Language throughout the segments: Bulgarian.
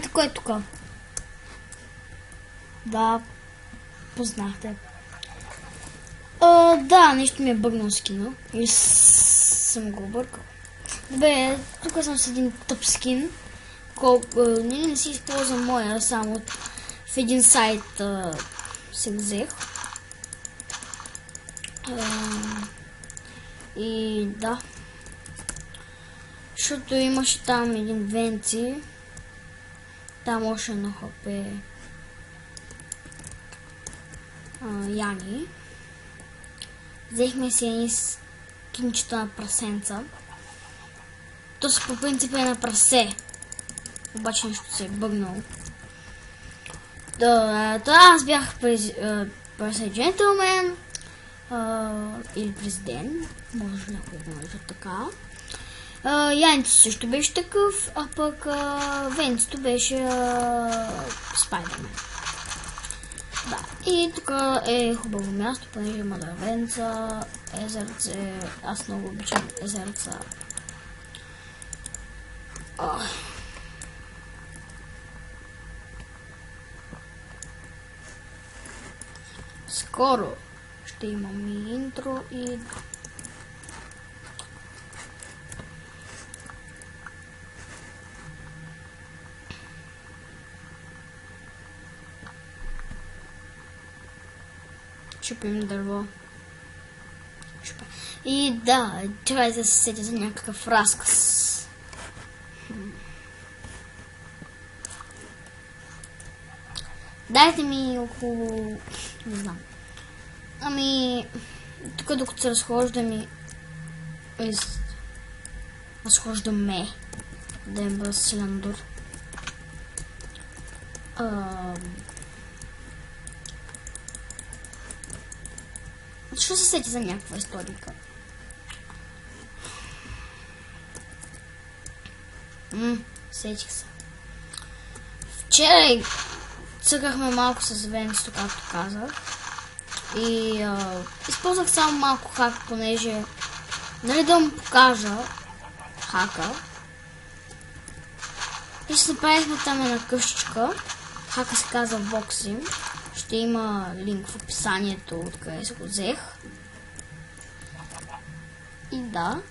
Знаете кой е тук? Да, познахте. Да, нещо ми е бъгнал скина. Или съм го объркал. Добре, тук съм с един тъп скин. Не си използвам моя, само в един сайт се взех. И да. Защото имаше там един Венци. Там още на ХП Яни. Взехме си едни скинчета на прасенца. То си по принцип е на прасе. Обаче нещо се е бъгнало. Аз бях прасе джентълмен. Или президент. Може някой да може така. Яните също беше такъв, а пък Венцито беше Спайдермен. Да, и тук е хубаво място, понеже има дървенца, езерце, аз много обичам езерца. Скоро ще имам и интро и... Чупим дърво. И да, трябва да се сетя за някакъв разказ. Дайте ми около... не знам. Ами... тук докато се разхождаме... разхождаме... да им бъда силен дур. Защо се сети за някаква историка? Сетих се. Вчера цъкахме малко с Венцето, както казах. И използвах само малко хак, понеже... нали да му покажа хака. И ще направихме там една къщичка. Хака се казва Voxim. Ще има линк в описанието, откъде се го взех. И да.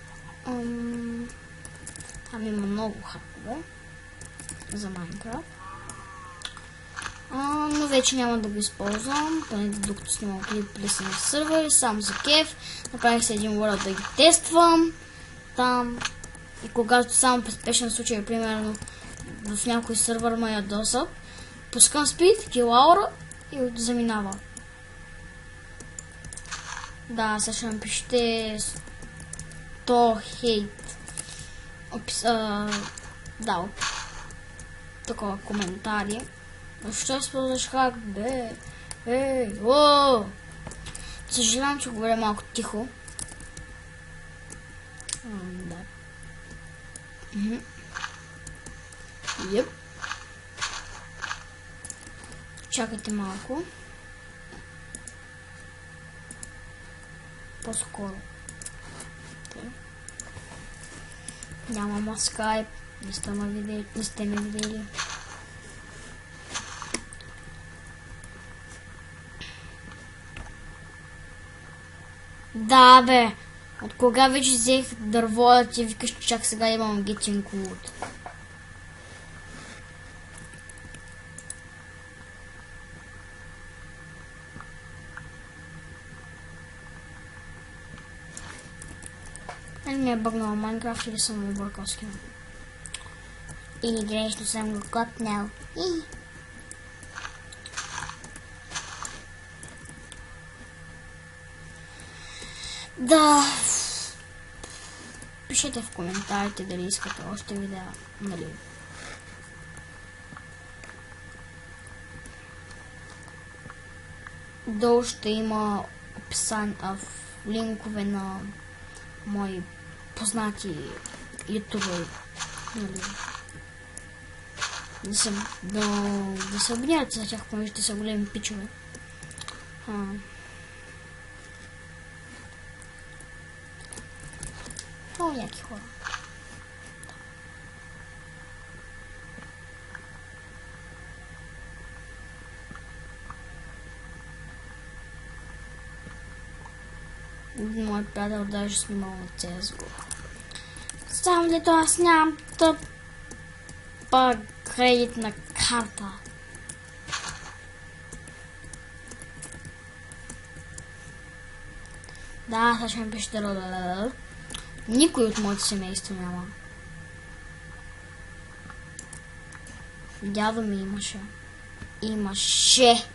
Там има много хакове за Майнкрафт. Но вече няма да го използвам, поне докато снимам клип плесен в сървър, само за кеф. Направих се един world да ги тествам там. И когато само при спешен случай, примерно в някой сървър ме ядосат, пускам спид, kill aura и заминава. Да, сега ще напишете 100 хейт. Да, такова коментари. Защо използваш хак, бе? Ей, ооо! Съжалявам, че говоря малко тихо. Да. Йеп. Чакайте малко. По-скоро. Нямам скайп. Не сте ме видели. Да, бе. От кога вече взех дърво да ти викаш, че чак сега имам getting wood. Не ми е бъгнал Майнкрафт или съм объркал скина. Или грешно съм го котнал. Да. Пишете в коментарите дали искате още видеа, нали. Долу ще има описание в линкове на мои познати ютубери, нали. Да се абонирате за тях, понеже те са големи пичове. Много яки хора. Моят приятел даже снимал на CSGO. Само дето аз нямам тъпа кредитна карта. Да, сега ще ми пишете рода. Никой от моето семейство няма. Дядо ми имаше. Имаше.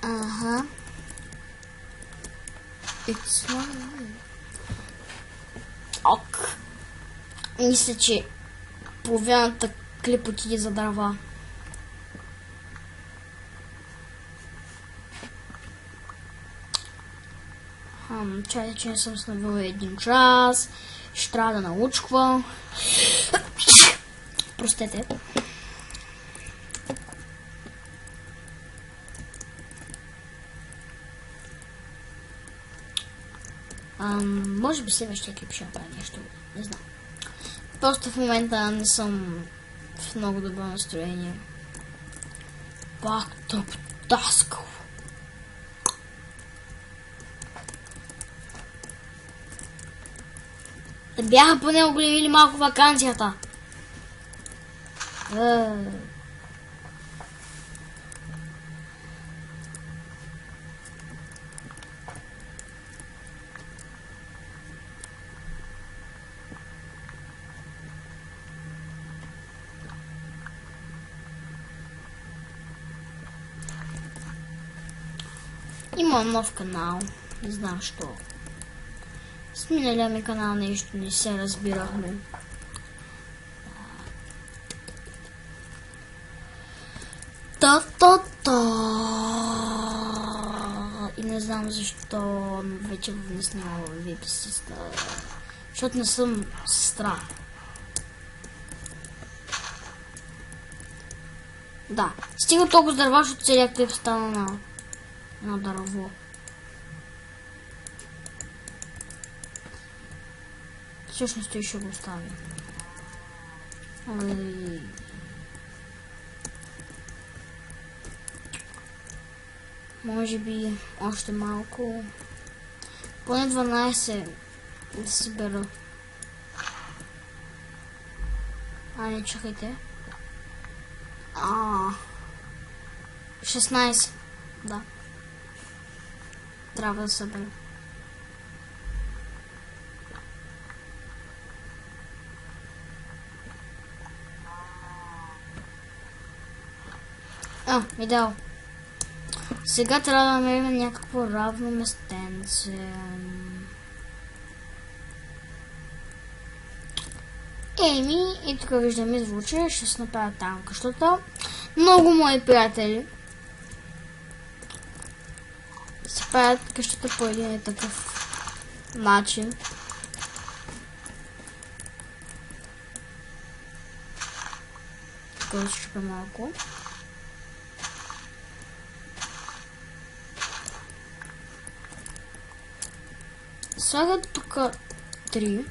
Ага. It's one. Ок. Мисля, че половината клип отиде за дърва. Чайте, че не съм снавила 1 час. Ще трябва да научквам. Простете. Може би следващия клип ще направя нещо. Не знам. Просто в момента не съм в много добро настроение. Пак тъп таскал. Да бяха поне оголемили малко ваканцията. Имам нов канал. Не знам що. С миналия ми канал нещо не се разбирахме. И не знам защо вече не снимала виписата. Защото не съм сестра. Да. Стига толкова дърва, защото целият клип стана на дърво. Всъщност той ще го остави. Може би още малко. Поне 12 да събера. Не чакайте. 16. Да. Трябва да събера. Видео. Сега трябва да намерим някакво равно местенце. И тук виждаме звучи, ще се направя там къщата. Много мои приятели се правят къщата по един и такъв начин. Тук да се чупя малко. Слагат тук 3.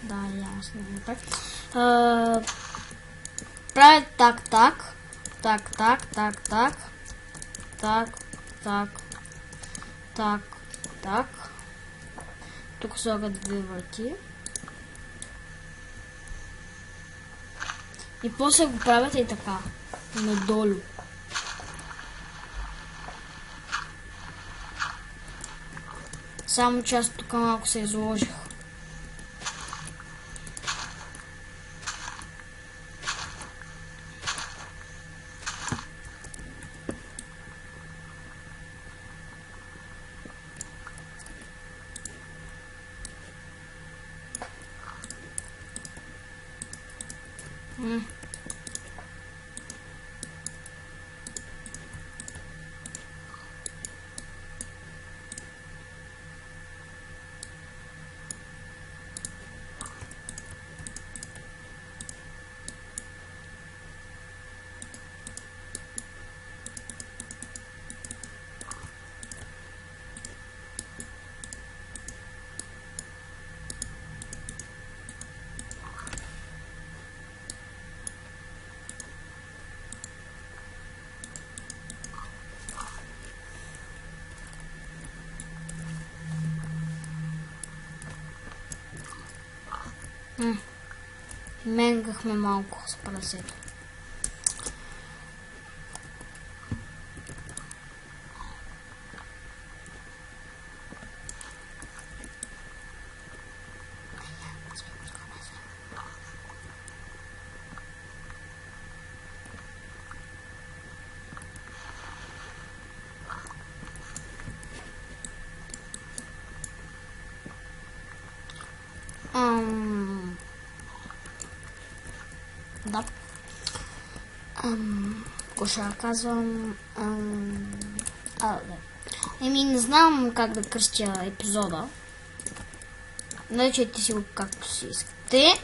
Да, ясно. Так. Правят так. Тук слагат 2 врати. И после го правят и така, надолу. Само част тук малко се изложих. Менгахме малко с прасето. Да. Какво ще казвам? Не знам как да кръстя епизода. Наричайте си го както си искате.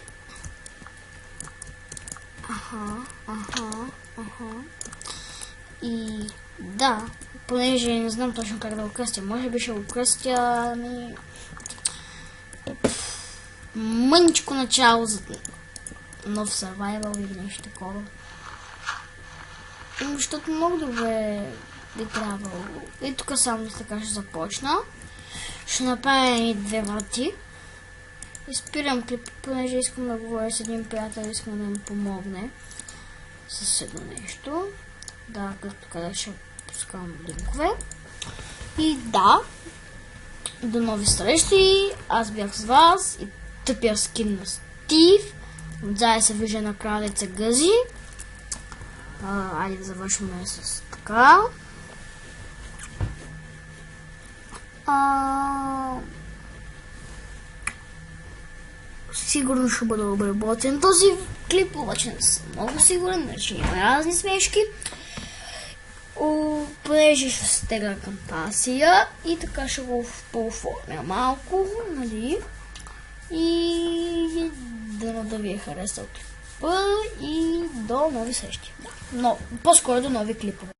И да, понеже не знам точно как да го кръстя. Може би ще го кръстя мъничко начало за нов survival или нещо такова. Защото много добре би трябвало. И тук само така ще започна. Ще направя и 2 врати. И спирам клип, понеже искам да говоря с един приятел, искам да ми помогне с едно нещо. Да, както къде ще пускам линкове. И да, до нови срещи. Аз бях с вас и тъпия скин на Стив. Отзади се вижда на кралица Гъзи. Айде да завършваме с така. Сигурно ще бъде обработен този клип, обаче не съм много сигурен, значи има разни смешки. Понеже ще стегна към пасия и така ще го пооформя малко, нали? И да ви е харесал клипа и до нови срещи. Но по-скоро до нови клипове.